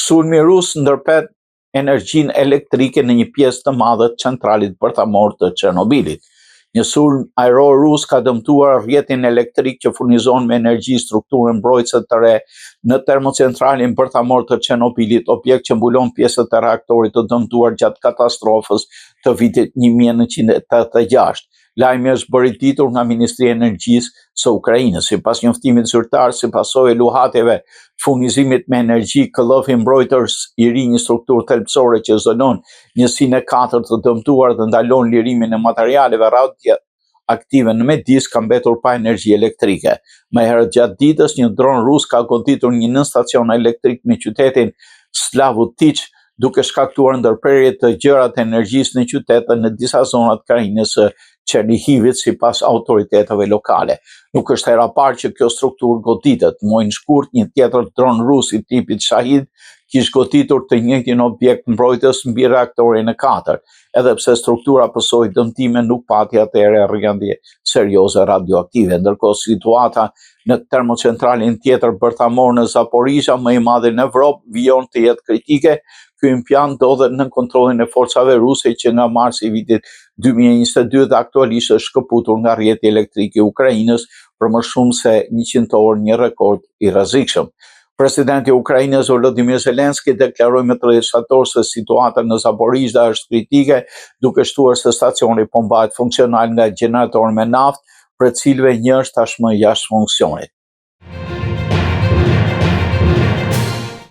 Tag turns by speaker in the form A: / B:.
A: Sulmi rus ndërpret energjinë elektrike në një pjesë të madhe të centralit bërthamor të Çernobilit. Një sulm ajror rus ka dëmtuar rrjetin elektrik që furnizon me energji strukturën mbrojtëse të re në termocentralin bërthamor të Çernobilit, objekt që mbulon pjesët e reaktorit të dëmtuar gjatë katastrofës të vitit 1986. Lajmi është bërititur nga Ministria e Energjisë së Ukrainës. Sipas njoftimit zyrtar, si pasojë e luhatjeve furnizimit me energji, këllofi mbrojtës i ri një strukturë thelbësore që izolon njësinë e 4 të dëmtuar dhe ndalon lirimin e materialeve radioaktive në midis ka mbetur pa energji elektrike. Më herët gjatë ditës, një dron rus ka goditur një nën stacion elektrik në qytetin Slavutich, duke shkaktuar ndërprerje të gjëra të energjisë në qytet dhe në disa zona të krajinës së Çernihivit, sipas autoriteteve lokale. Nuk është hera parë që kjo strukturë goditet. Muajin shkurt, një tjetër dron rus i tipit Shahid kishte goditur të njëjtin objekt mbrojtës mbi reaktorin e 4, edhe pse struktura pësoi dëmtime, nuk pati atëherë rrjedhje serioze radioaktive. Ndërkohë, situata në termocentralin tjetër bërthamor në Zaporizhia, më i madhi në Evropë, vijon të jetë kritike. Ky impiant ndodhet në kontrollin e forcave ruse që nga marsi i vitit 2022 dhe aktualisht është shkëputur nga rrjeti elektrik i Ukrainës për më shumë se 100 orë, një rekord i rrezikshëm. Presidenti i Ukrainës Volodymyr Zelensky deklaroi më 30 shtator se situata në Zaporizhia është kritike, duke shtuar se stacioni po mbahet funksional nga gjeneratorë me naftë, për cilëve një është tashmë jashtë funksionit.